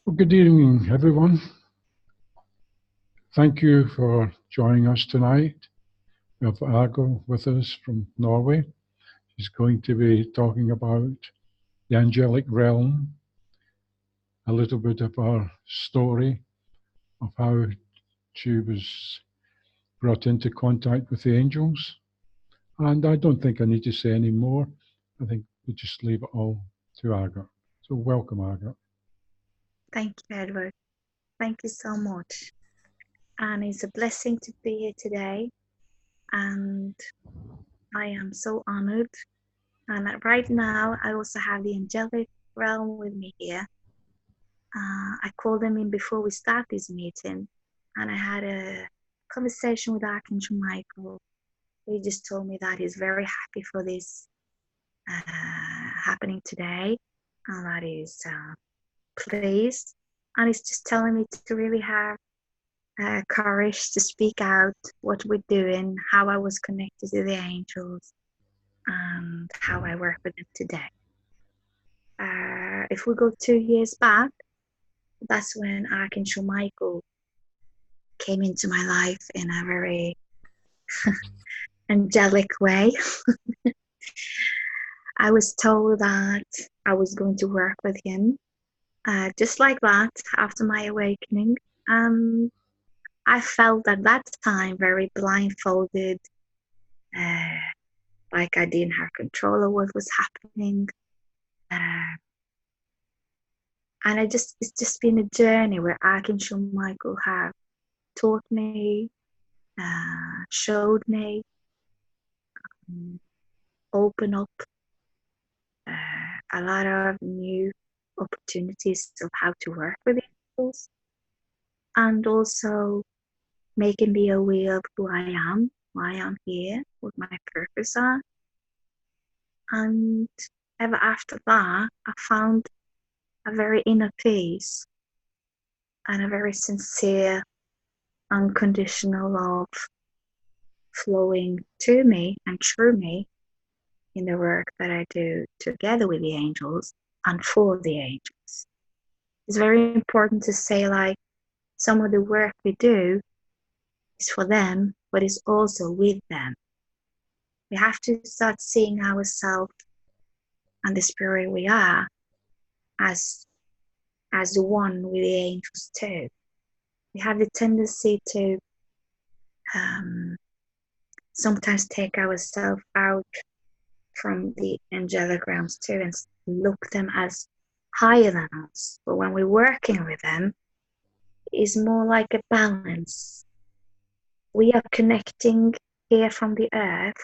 Well, good evening, everyone. Thank you for joining us tonight. We have Ågot with us from Norway. She's going to be talking about the angelic realm, a little bit of her story of how she was brought into contact with the angels. And I don't think I need to say any more. I think we'll just leave it all to Ågot. So welcome, Ågot. Thank you, Edward. Thank you so much. And it's a blessing to be here today. And I am so honored. And right now, I also have the angelic realm with me here. I called them in before we start this meeting. And I had a conversation with Archangel Michael. He just told me that he's very happy for this happening today. And that he's pleased. And he's just telling me to really have courage to speak out what we're doing, how I was connected to the angels, and how I work with them today. If we go 2 years back, that's when Archangel Michael came into my life in a very angelic way. I was told that I was going to work with him, just like that, after my awakening. I felt at that time very blindfolded, like I didn't have control of what was happening. And it's just been a journey where Archangel Michael have taught me, showed me, opened up a lot of new opportunities of how to work with angels, and also making me aware of who I am, why I'm here, what my purpose are. And ever after that, I found a very inner peace and a very sincere, unconditional love flowing to me and through me in the work that I do together with the angels and for the angels. It's very important to say, like, some of the work we do is for them, but it's also with them. We have to start seeing ourselves and the spirit we are as the one with the angels too. We have the tendency to sometimes take ourselves out from the angelic realms too and look them as higher than us. But when we're working with them, it's more like a balance. We are connecting here from the earth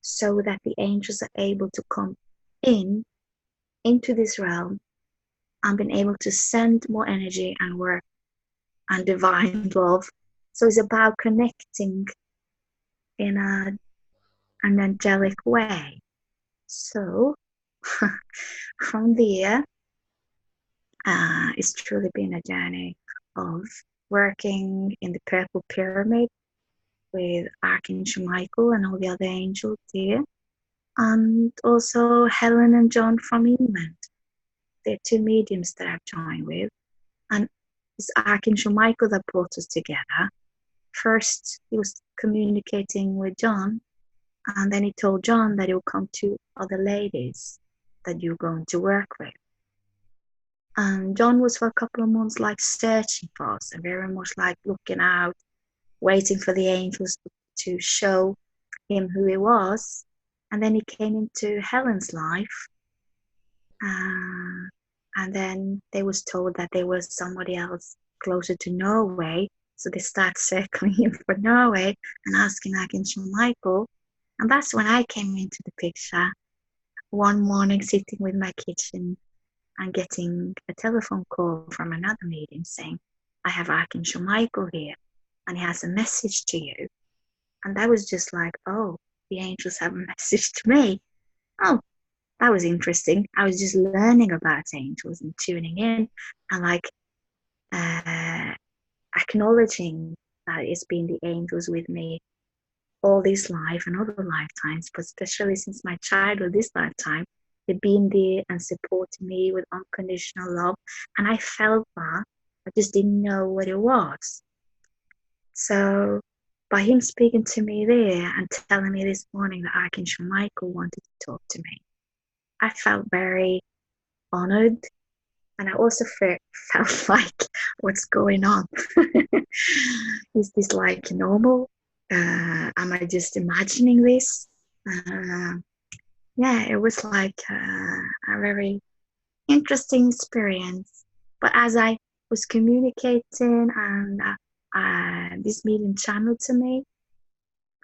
so that the angels are able to come into this realm and been able to send more energy and work and divine love. So it's about connecting in an angelic way. So from there, it's truly been a journey of working in the Purple Pyramid with Archangel Michael and all the other angels there, and also Helen and John from England. They're two mediums that I've joined with, and it's Archangel Michael that brought us together. First, he was communicating with John, and then he told John that he would come to other ladies that you're going to work with. And John was for a couple of months like searching for us and very much like looking out, waiting for the angels to show him who he was. And then he came into Helen's life. And then they was told that there was somebody else closer to Norway. So they start circling him for Norway and asking Archangel Michael. And that's when I came into the picture. One morning sitting with my kitchen and getting a telephone call from another medium saying, I have Archangel Michael here and he has a message to you. And that was just like, oh, the angels have a message to me. Oh, that was interesting. I was just learning about angels and tuning in and like acknowledging that it's been the angels with me all this life and other lifetimes, but especially since my childhood, this lifetime, they've been there and supporting me with unconditional love. And I felt that. I just didn't know what it was. So by him speaking to me there and telling me this morning that Archangel Michael wanted to talk to me, I felt very honored. And I also felt like, what's going on? Is this like normal? Am I just imagining this? Yeah, it was like a very interesting experience. But as I was communicating and this medium channeled to me,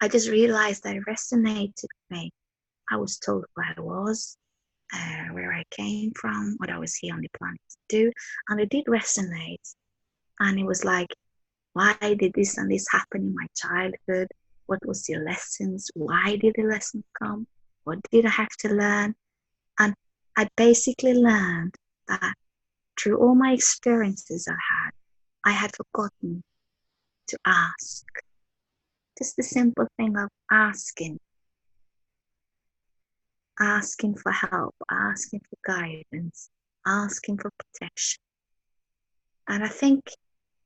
I just realized that it resonated with me. I was told who I was, where I came from, what I was here on the planet to do, and it did resonate. And it was like, why did this and this happen in my childhood? What was the lessons? Why did the lesson come? What did I have to learn? And I basically learned that through all my experiences I had forgotten to ask. Just the simple thing of asking for help, asking for guidance, asking for protection. And I think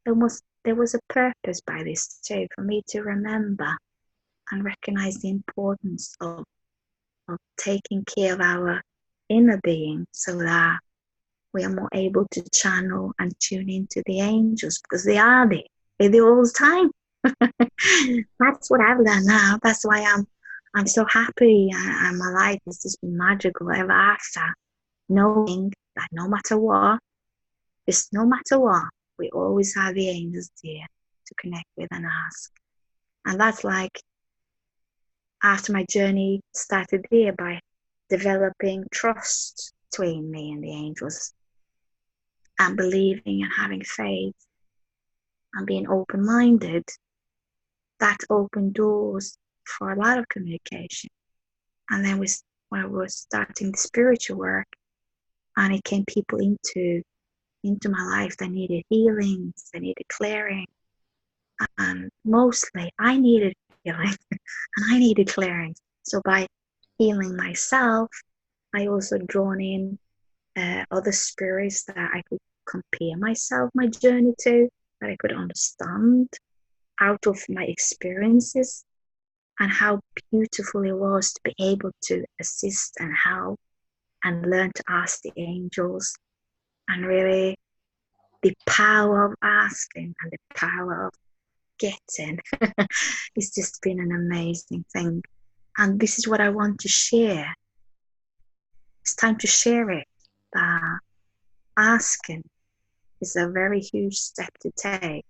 there was a purpose by this too, for me to remember and recognize the importance of taking care of our inner being so that we are more able to channel and tune into the angels, because they are there. They're there all the time. That's what I've learned now. That's why I'm so happy, and my life has just been magical ever after, knowing that no matter what, we always have the angels there to connect with and ask. And that's like, after my journey started there by developing trust between me and the angels, and believing and having faith and being open-minded, that opened doors for a lot of communication. And then when we were starting the spiritual work, and it came people into my life that needed healings, that needed clearing. And mostly I needed healing and I needed clearing. So by healing myself, I also drawn in other spirits that I could compare my journey to, that I could understand out of my experiences, and how beautiful it was to be able to assist and help and learn to ask the angels. And really, the power of asking and the power of getting it's just been an amazing thing. And this is what I want to share. It's time to share it. Asking is a very huge step to take,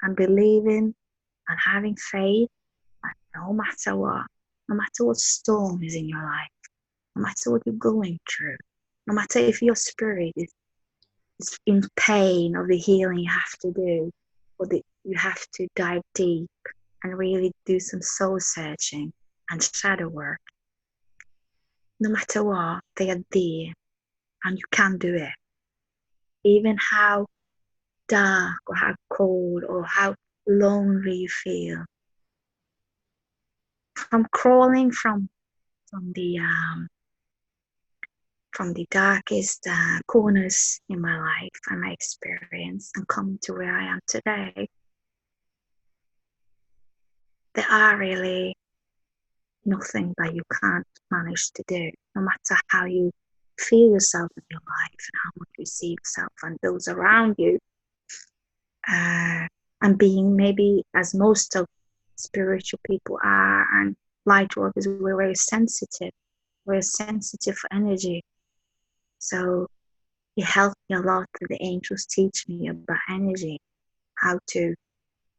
and believing and having faith that no matter what storm is in your life, no matter what you're going through, no matter if your spirit is in pain of the healing you have to do, or that you have to dive deep and really do some soul searching and shadow work. No matter what, they are there and you can do it. Even how dark or how cold or how lonely you feel. From crawling from the darkest corners in my life and my experience, and coming to where I am today, there are really nothing that you can't manage to do, no matter how you feel yourself in your life and how much you see yourself and those around you. And being, maybe as most of spiritual people are, and light workers, we're very sensitive. We're sensitive for energy. So it helped me a lot that the angels teach me about energy, how to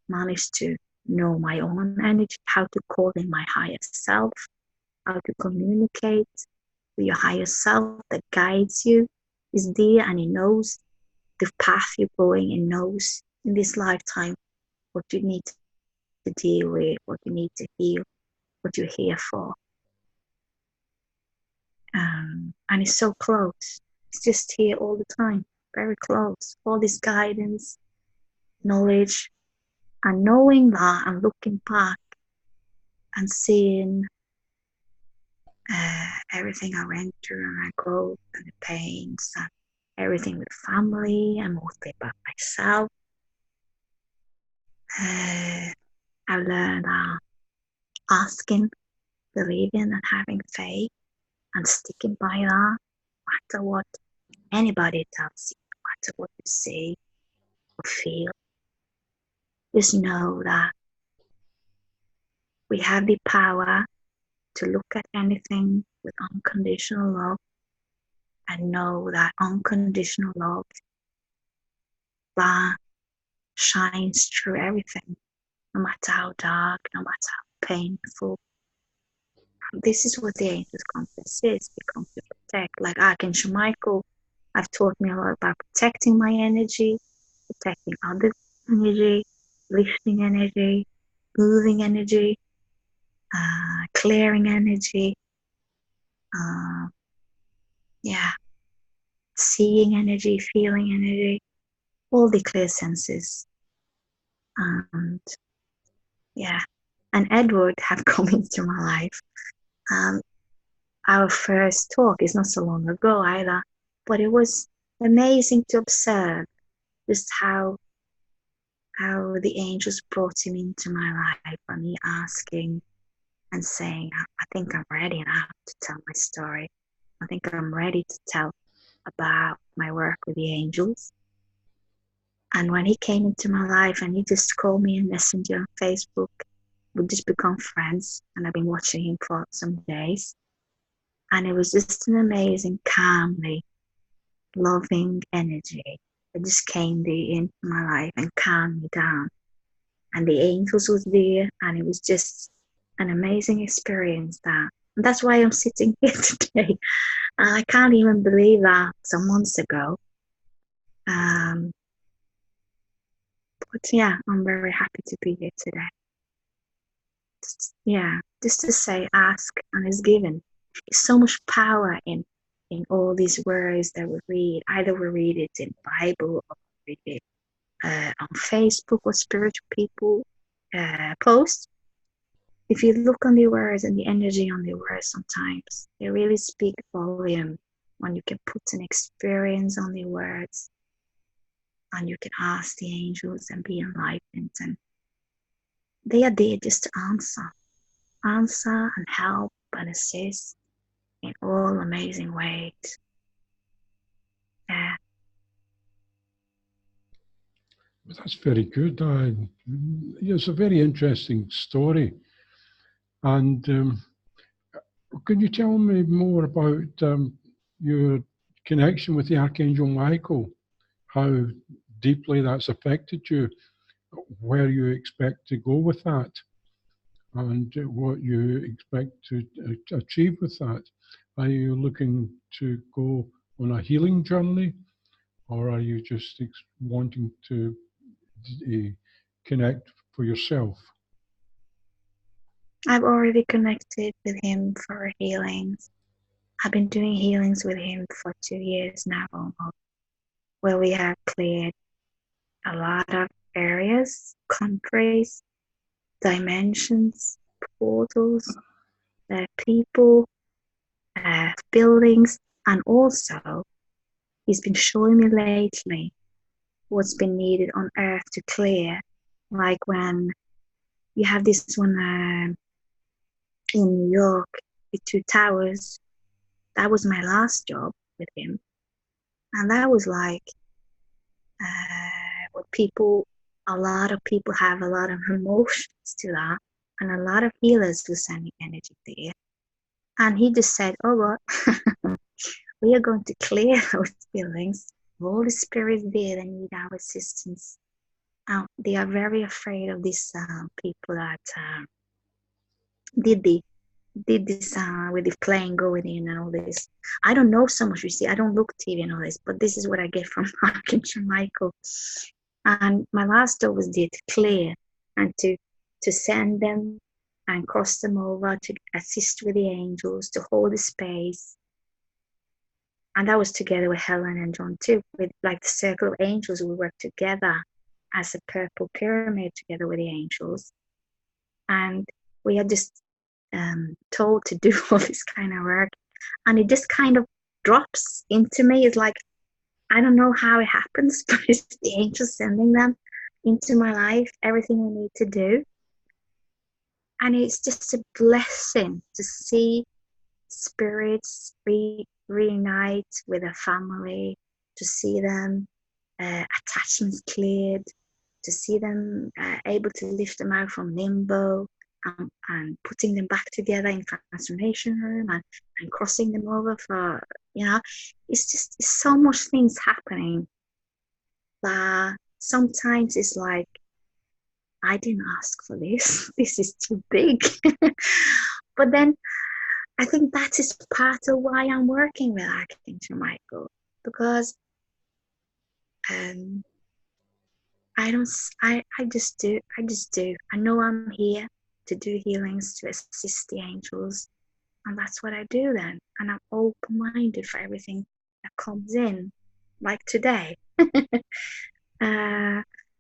manage to know my own energy, how to call in my higher self, how to communicate with your higher self that guides you, is there, and it knows the path you're going, and knows in this lifetime what you need to deal with, what you need to heal, what you're here for. And it's so close. It's just here all the time, very close. All this guidance, knowledge, and knowing that, and looking back and seeing everything I went through and my growth and the pains and everything with family and mostly about myself. I've learned asking, believing and having faith and sticking by that, no matter what anybody tells you, no matter what you say or feel. Just know that we have the power to look at anything with unconditional love and know that unconditional love that shines through everything, no matter how dark, no matter how painful. This is what the angels come to assist. They come to protect. Like Archangel Michael, I've taught me a lot about protecting my energy, protecting others' energy, lifting energy, moving energy, clearing energy, seeing energy, feeling energy, all the clear senses. And Edward have come into my life. Our first talk is not so long ago either, but it was amazing to observe just how the angels brought him into my life, and me asking and saying, I think I'm ready now to tell my story. I think I'm ready to tell about my work with the angels. And when he came into my life and he just called me in Messenger on Facebook, we just become friends, and I've been watching him for some days. And it was just an amazing, calmly loving energy that just came into my life and calmed me down. And the angels was there, and it was just an amazing experience. And that's why I'm sitting here today. I can't even believe that some months ago. But yeah, I'm very happy to be here today. Just to say, ask and it's given. There's so much power in all these words that we read. Either we read it in Bible or we read it on Facebook or spiritual people post. If you look on the words and the energy on the words, sometimes they really speak volume when you can put an experience on the words and you can ask the angels and be enlightened, and they are there just to answer and help and assist in all amazing ways. Yeah. Well, that's very good. It's a very interesting story. And can you tell me more about your connection with the Archangel Michael? How deeply that's affected you, where you expect to go with that, and what you expect to achieve with that. Are you looking to go on a healing journey, or are you just wanting to connect for yourself? I've already connected with him for healings. I've been doing healings with him for 2 years now almost, where we have cleared a lot of areas, countries, dimensions, portals, people, buildings, and also he's been showing me lately what's been needed on earth to clear. Like when you have this one in New York, the 2 towers, that was my last job with him. And that was like what a lot of people have a lot of emotions to that. And a lot of healers were sending energy there. And he just said, oh, well, we are going to clear those buildings. All the spirits there that need our assistance. They are very afraid of these people that did this with the plane going in and all this. I don't know so much, you see. I don't look TV and all this, but this is what I get from Archangel Michael. And my last job was there to clear and to send them and cross them over, to assist with the angels, to hold the space. And that was together with Helen and John too, with like the circle of angels. We worked together as a purple pyramid together with the angels. And we are just told to do all this kind of work. and it just kind of drops into me. It's like, I don't know how it happens, but it's the angels sending them into my life, everything I need to do. And it's just a blessing to see spirits reunite with a family, to see them attachments cleared, to see them able to lift them out from limbo, and putting them back together in transformation room, and crossing them over for, it's so much things happening that sometimes it's like, I didn't ask for this. This is too big. But then I think that is part of why I'm working with Archangel Michael, because I just do. I know I'm here to do healings, to assist the angels, and that's what I do then. And I'm open-minded for everything that comes in, like today.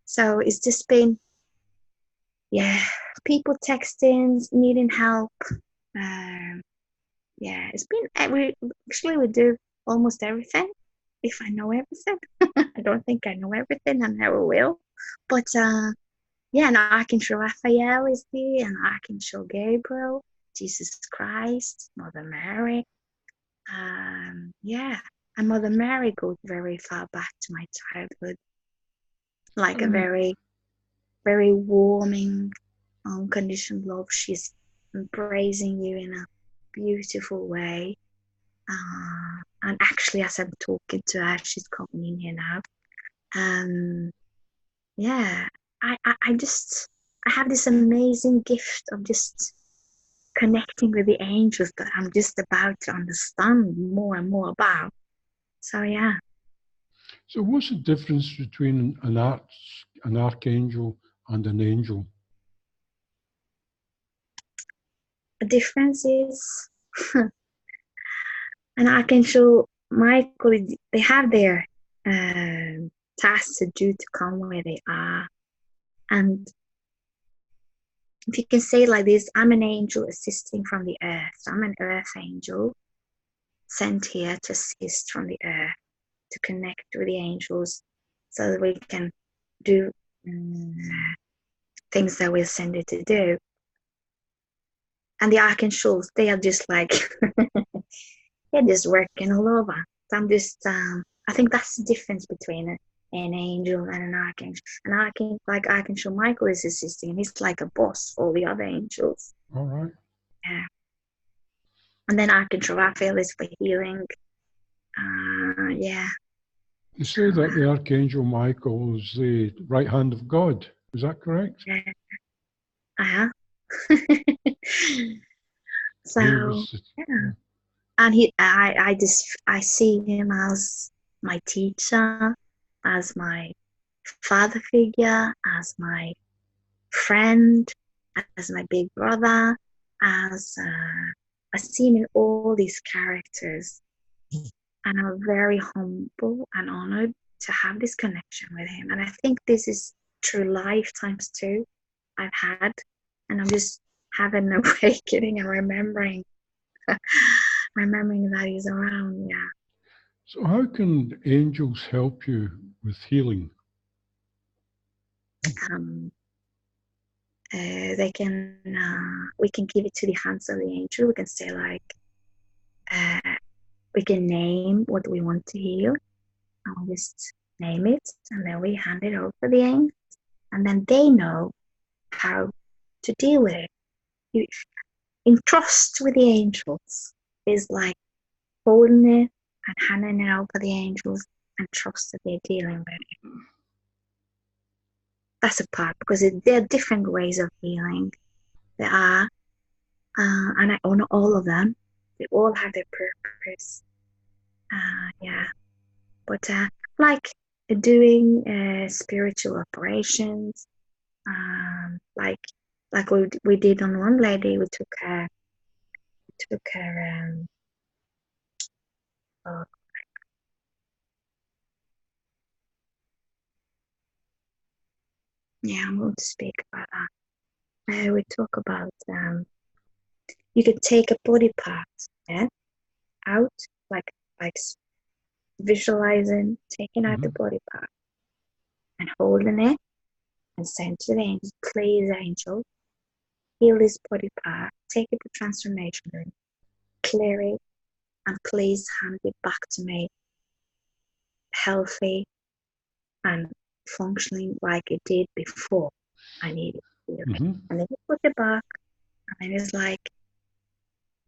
So it's just been, people texting, needing help. It's been, we do almost everything. If I know everything, I don't think I know everything. I never will. But and Archangel Raphael is there, and Archangel Gabriel, Jesus Christ, Mother Mary. And Mother Mary goes very far back to my childhood, like a very, very warming, unconditional love. She's embracing you in a beautiful way. And actually, as I'm talking to her, she's coming in here now. I have this amazing gift of just connecting with the angels that I'm just about to understand more and more about. So yeah. So what's the difference between an archangel and an angel? The difference is an Archangel Michael, they have their tasks to do to come where they are. And if you can say it like this, I'm an angel assisting from the earth. I'm an earth angel sent here to assist from the earth, to connect with the angels so that we can do things that we're sent to do. And the archangels, they are just like, they're just working all over. So I'm just, I think that's the difference between an angel and an archangel. An archangel, like Archangel Michael, is assisting, and he's like a boss for all the other angels. All right. Yeah. And then Archangel Raphael is for healing. You say that the Archangel Michael is the right hand of God. Is that correct? Yeah. So, and I see him as my teacher, as my father figure, as my friend, as my big brother, as I see him in all these characters. And I'm very humble and honored to have this connection with him. And I think this is through lifetimes too I've had. And I'm just having an awakening and remembering that he's around. Yeah. So how can angels help you with healing? They can, we can give it to the hands of the angel. We can say like, we can name what we want to heal, and we'll just name it, and then we hand it over to the angels, and then they know how to deal with it. In trust with the angels is like holding it and handing it over to the angels and trust that they're dealing with it. That's a part, because there are different ways of healing. There are, and I honor all of them. They all have their purpose. But like doing spiritual operations, like we did on one lady, we took her I'm going to speak about that. We talk about you could take a body part, out, like visualizing, taking out the body part and holding it and saying to the angel, please, angel, heal this body part, take it to transformation room, clear it, and please hand it back to me healthy and functioning like it did before I needed to heal it. And then you put it back, and then it's like,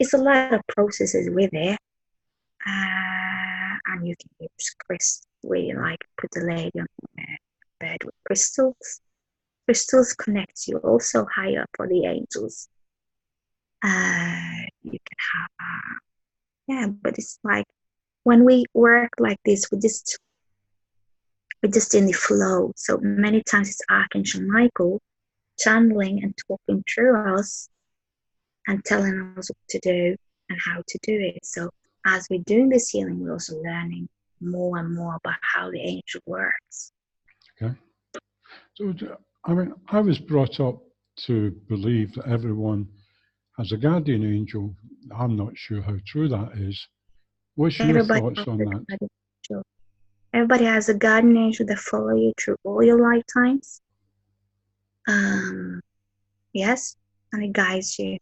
it's a lot of processes with it. And you can use crystals, where you like put the lady on the bed with crystals. Crystals connect you also higher for the angels. You can have, but it's like when we work like this, we're just in the flow. So many times it's Archangel Michael channeling and talking through us and telling us what to do and how to do it. So as we're doing this healing, we're also learning more and more about how the angel works. Okay. So, I mean, I was brought up to believe that everyone has a guardian angel. I'm not sure how true that is. What's your thoughts on that? Everybody has a guardian angel that follow you through all your lifetimes. Yes, and it guides you.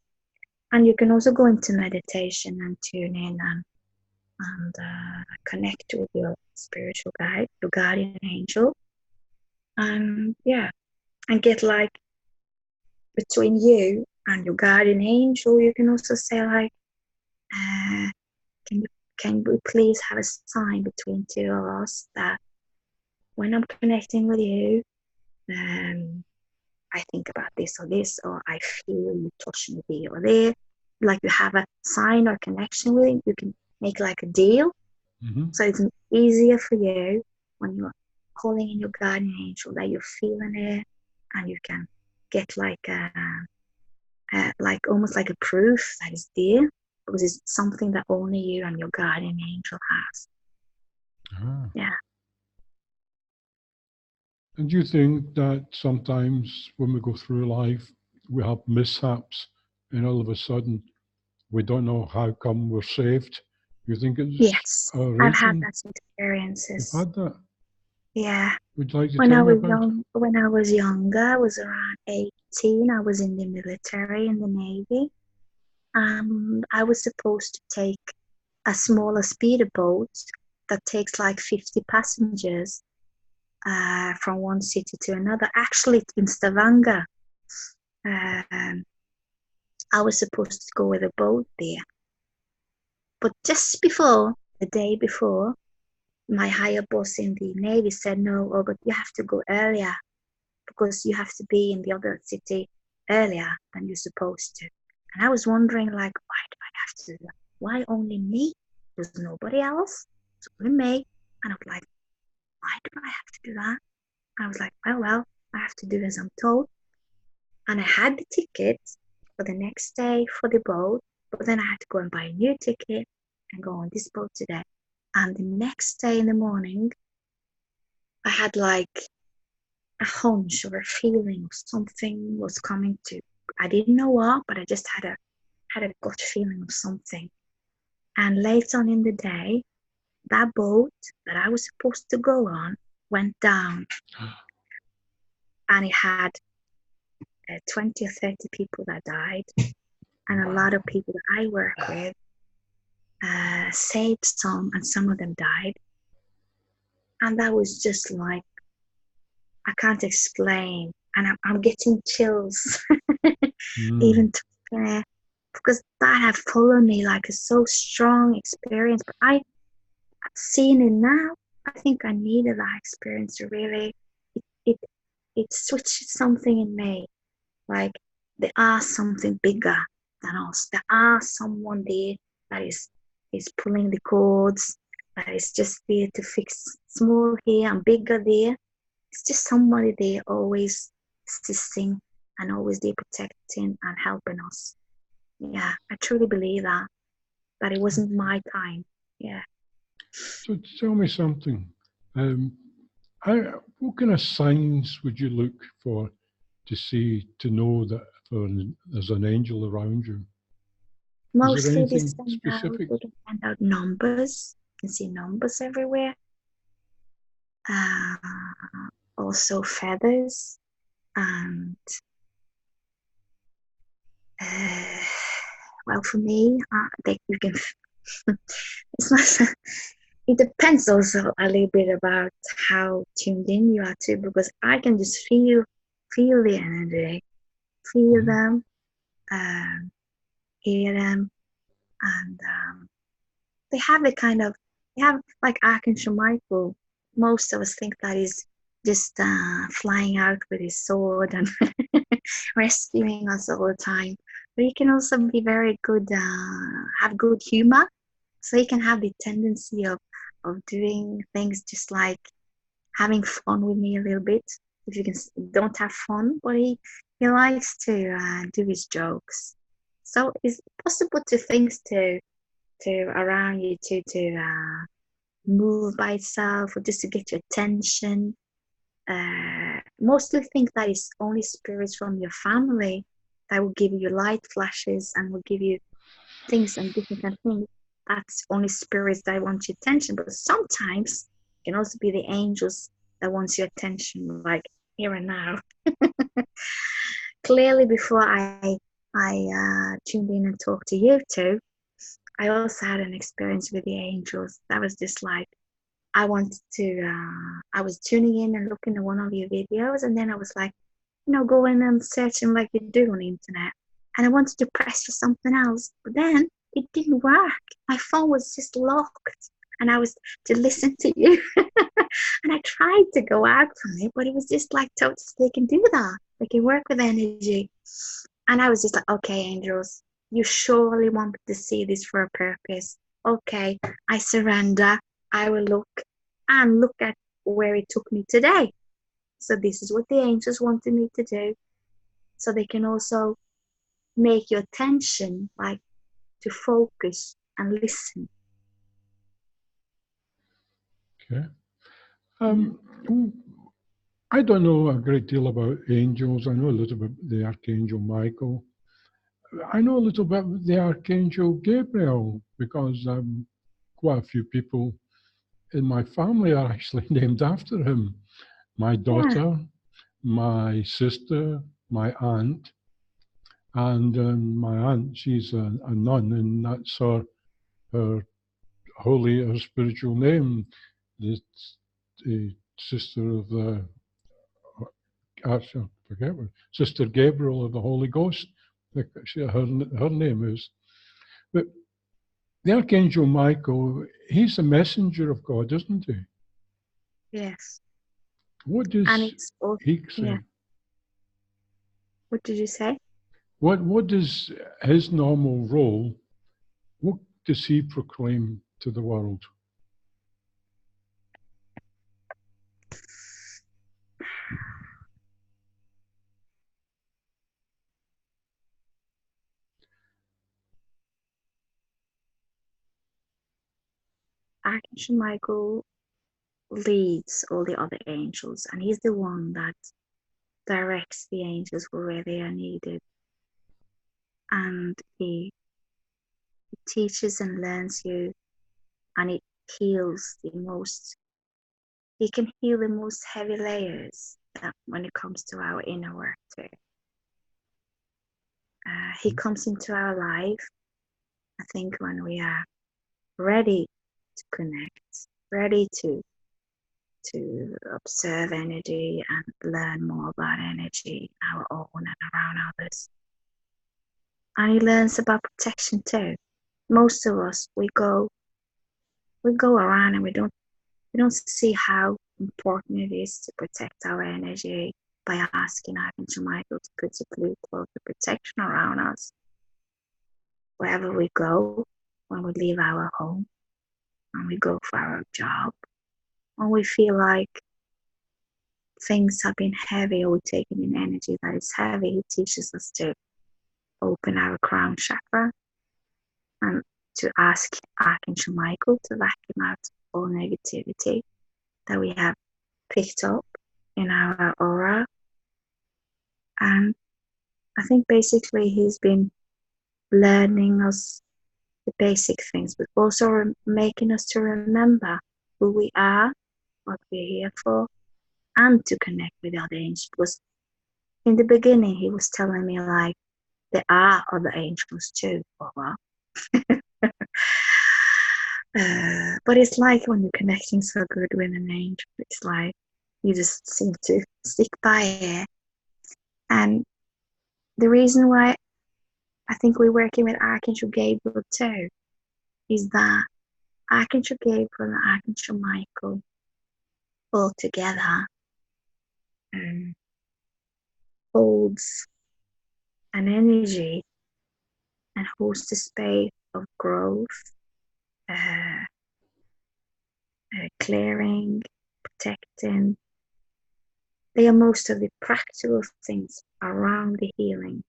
And you can also go into meditation and tune in and connect with your spiritual guide, your guardian angel. And get like between you and your guardian angel, you can also say like, can we please have a sign between two of us that when I'm connecting with you, I think about this, or I feel you touch me there or there. Like you have a sign or connection with it, you can make like a deal. So it's easier for you when you're calling in your guardian angel that you're feeling it, and you can get like almost like a proof that it's there, because it's something that only you and your guardian angel has. Yeah. And do you think that sometimes when we go through life, we have mishaps, and all of a sudden we don't know how come we're saved? You think it's yes, I've had that experiences. You've had that? Yeah. Would you like to tell me about it? When I was younger, I was around 18. I was in the military, in the Navy. I was supposed to take a smaller speederboat that takes like 50 passengers from one city to another. Actually, in Stavanger. I was supposed to go with a boat there. But just before, the day before, my higher boss in the Navy said, no, Ågot, you have to go earlier because you have to be in the other city earlier than you're supposed to. And I was wondering, like, why do I have to do that? Why only me? There's nobody else. It's only me. And I'm like, why do I have to do that? And I was like, well, I have to do as I'm told. And I had the ticket for the next day for the boat, but then I had to go and buy a new ticket and go on this boat today. And the next day in the morning, I had like a hunch or a feeling something was coming to. I didn't know what, but I just had a gut feeling of something. And later on in the day, that boat that I was supposed to go on went down. And it had 20 or 30 people that died. And a lot of people that I work with saved some, and some of them died. And that was just like, I can't explain. And I'm getting chills, even because that have followed me like a so strong experience. But I've seen it now. I think I needed that experience to really, it switched something in me. Like there are something bigger than us. There are someone there that is pulling the cords, that is just there to fix small here and bigger there. It's just somebody there always assisting and always there protecting and helping us. Yeah, I truly believe that it wasn't my time. Yeah. So tell me something. What kind of signs would you look for to see, to know that there's an angel around you? Is there Mostly anything specific? they can send out numbers. You can see numbers everywhere. Also feathers and well, for me, you can. It's not. It depends also a little bit about how tuned in you are to, because I can just feel the energy, feel them, hear them, and they have like Archangel Michael. Most of us think that he's just flying out with his sword and rescuing us all the time. But he can also be very good, have good humor. So he can have the tendency of doing things just like having fun with me a little bit. If you can, don't have fun, but he likes to do his jokes. So it's possible to things to around you to move by itself or just to get your attention. Mostly think that it's only spirits from your family that will give you light flashes and will give you things and different kind of things. That's only spirits that want your attention. But sometimes it can also be the angels that wants your attention, like here and now. Clearly, before I tuned in and talked to you two, I also had an experience with the angels. That was just like, I wanted to, I was tuning in and looking at one of your videos, and then I was like, going and searching like you do on the internet. And I wanted to press for something else, but then it didn't work. My phone was just locked, and I was to listen to you. And I tried to go out from it, but it was just like, totally, they can do that. They can work with energy. And I was just like, okay, angels, you surely want me to see this for a purpose. Okay, I surrender. I will look at where it took me today. So this is what the angels wanted me to do. So they can also make your attention like to focus and listen. Okay. I don't know a great deal about angels. I know a little bit about the Archangel Michael. I know a little bit about the Archangel Gabriel because quite a few people in my family are actually named after him. My daughter, my sister, my aunt, and my aunt, she's a nun, and that's her holy or spiritual name, the sister of the, I forget what, Sister Gabriel of the Holy Ghost, her name is. But the Archangel Michael, he's a messenger of God, isn't he? Yes. What does he say? Yeah. What did you say? What does his normal role, what does he proclaim to the world? Archangel Michael leads all the other angels, and he's the one that directs the angels where they are needed. And he teaches and learns you, and it heals he can heal the most heavy layers when it comes to our inner work too. He comes into our life, I think, when we are ready to connect, ready to observe energy and learn more about energy, our own and around others. And he learns about protection too. Most of us, we go around and we don't see how important it is to protect our energy by asking Archangel Michael to put a blue cloak of protection around us. Wherever we go, when we leave our home, when we go for our job, when we feel like things have been heavy or we're taking in energy that is heavy, he teaches us to open our crown chakra and to ask Archangel Michael to vacuum out all negativity that we have picked up in our aura. And I think basically he's been learning us the basic things, but also making us to remember who we are, what we're here for, and to connect with the other angels. Because in the beginning, he was telling me like there are other angels too. Well, but it's like when you're connecting so good with an angel, it's like you just seem to stick by it. And the reason why I think we're working with Archangel Gabriel too is that Archangel Gabriel and Archangel Michael all together holds an energy and holds the space of growth, clearing, protecting. They are most of the practical things around the healings.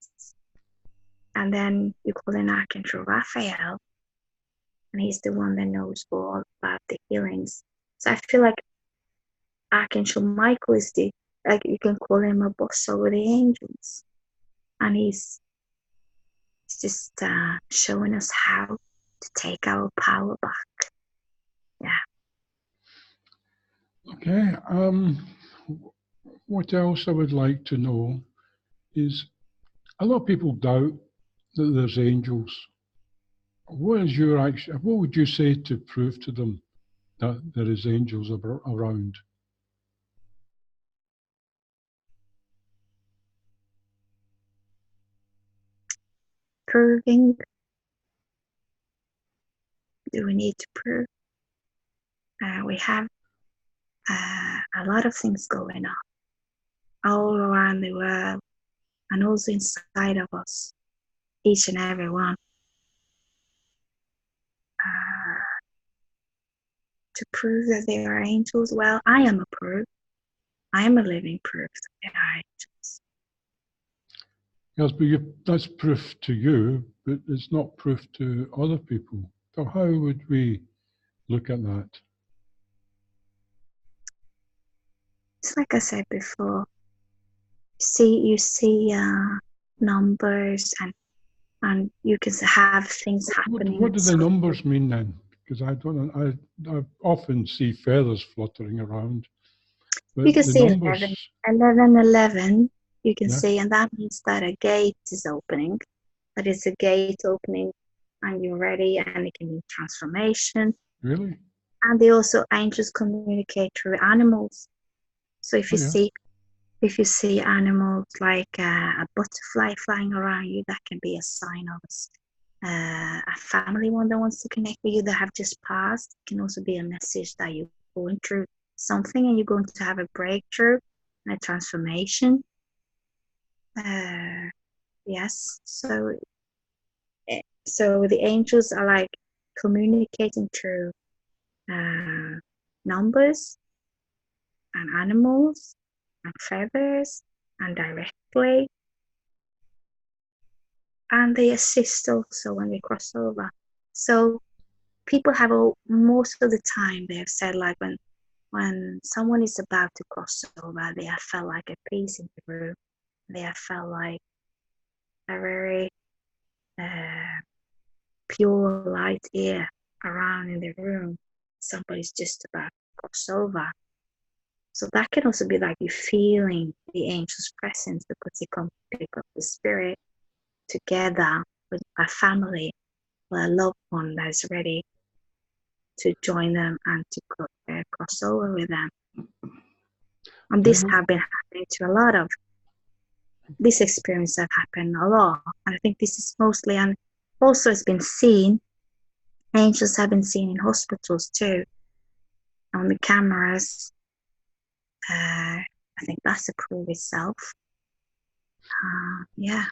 And then you call in Archangel Raphael, and he's the one that knows all about the healings. So I feel like Archangel Michael is like you can call him a boss over the angels. And he's just showing us how to take our power back. Yeah. Okay. What else I would like to know is a lot of people doubt that there's angels. What would you say to prove to them that there is angels around? Proving. Do we need to prove? We have a lot of things going on all around the world and also inside of us, each and every one. To prove that they are angels, well, I am a proof. I am a living proof that they are angels. Yes, but that's proof to you, but it's not proof to other people. So how would we look at that? It's like I said before. You see numbers and you can have things happening. What do the numbers mean then? Because I often see feathers fluttering around. But you can the see numbers, 11, you can yeah, see, and that means that a gate is opening. That is a gate opening and you're ready, and it can be transformation. really? And they also angels communicate through animals. So if you see animals like a butterfly flying around you, that can be a sign of a family one that wants to connect with you that have just passed. It can also be a message that you're going through something and you're going to have a breakthrough and a transformation. Yes, so the angels are like communicating through numbers and animals and feathers and directly, and they assist also when we cross over. So people have most of the time they have said like when someone is about to cross over, they have felt like a peace in the room. They have felt like a very pure light air around in the room. Somebody's just about to cross over. So that can also be like you feeling the angel's presence because they come to pick up the spirit together with a family or a loved one that is ready to join them and to cross over with them. And this have been happening to a lot of this experience have happened a lot. And I think this is mostly, and also it's been seen, angels have been seen in hospitals too, on the cameras. I think that's a proof itself. Yeah.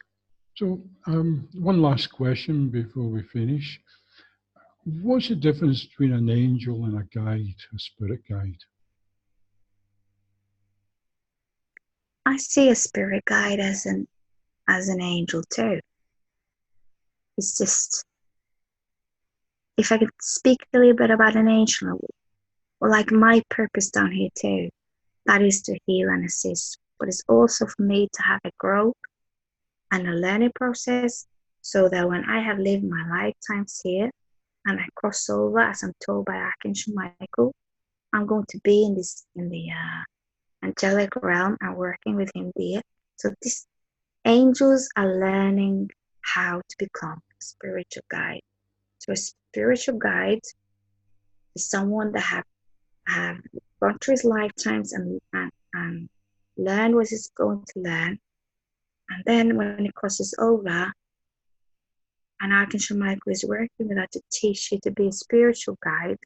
So one last question before we finish. What's the difference between an angel and a guide, a spirit guide? I see a spirit guide as an angel too. It's just, if I could speak a little bit about an angel, or like my purpose down here too, that is to heal and assist, but it's also for me to have a growth and a learning process so that when I have lived my lifetimes here and I cross over, as I'm told by Archangel Michael, I'm going to be in the angelic realm and working with him there. So these angels are learning how to become a spiritual guide. So a spiritual guide is someone that have gone through his lifetimes and learned what he's going to learn. And then when it crosses over, and Archangel Michael is working with that to teach you to be a spiritual guide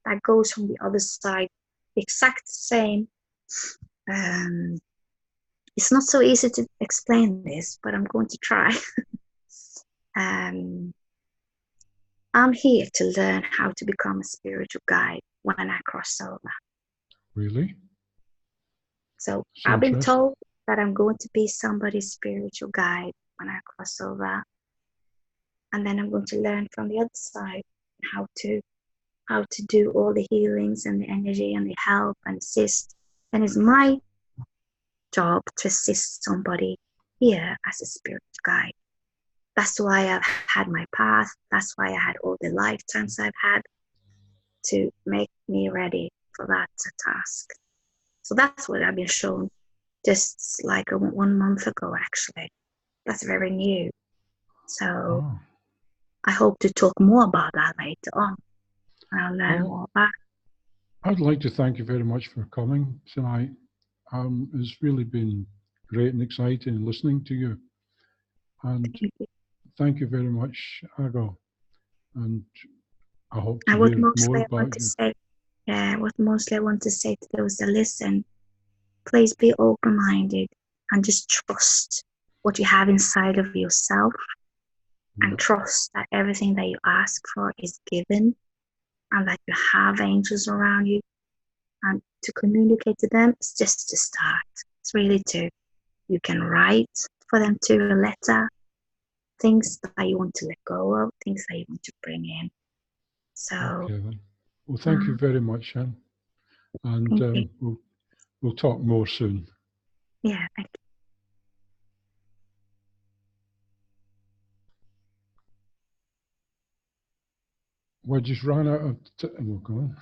that goes from the other side, the exact same. It's not so easy to explain this, but I'm going to try. I'm here to learn how to become a spiritual guide when I cross over. Really? So It's I've been interesting. told that I'm going to be somebody's spiritual guide when I cross over. And then I'm going to learn from the other side how to do all the healings and the energy and the help and assist. And it's my job to assist somebody here as a spiritual guide. That's why I've had my path. That's why I had all the lifetimes I've had to make me ready for that task. So that's what I've been shown just like 1 month ago, actually. That's very new. So Oh. I hope to talk more about that later on. And I'll learn Well, more about it. I'd like to thank you very much for coming tonight. It's really been great and exciting listening to you. And thank you very much, Ågot. And I hope to And what hear more mostly I want about to you. say, what mostly I want to say to those that listen, please be open-minded and just trust what you have inside of yourself, and trust that everything that you ask for is given, and that you have angels around you. And to communicate to them is just to start. It's really to, you can write for them to a letter, things that you want to let go of, things that you want to bring in. So, Okay then. Well, thank you very much, Anne. And we'll talk more soon. Yeah, thank you. We just ran out of we'll go on.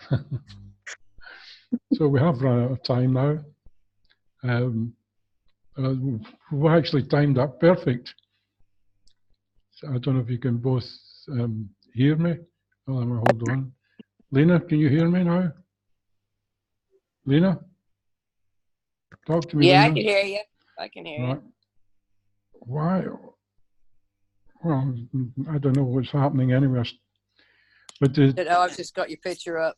So we have run out of time now. We actually timed that perfect. So I don't know if you can both hear me. Oh, hold on. Lena, can you hear me now? Lena? Talk to me, Yeah, Lena. I can hear you. I can hear you. Why? Well, I don't know what's happening anyway. But I've just got your picture up.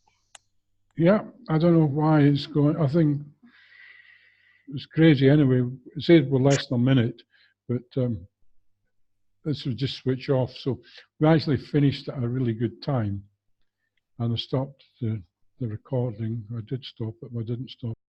Yeah, I don't know why it's going. I think it's crazy anyway. It says we're less than a minute, but this will just switch off. So we actually finished at a really good time. And I stopped the recording. I did stop it, but I didn't stop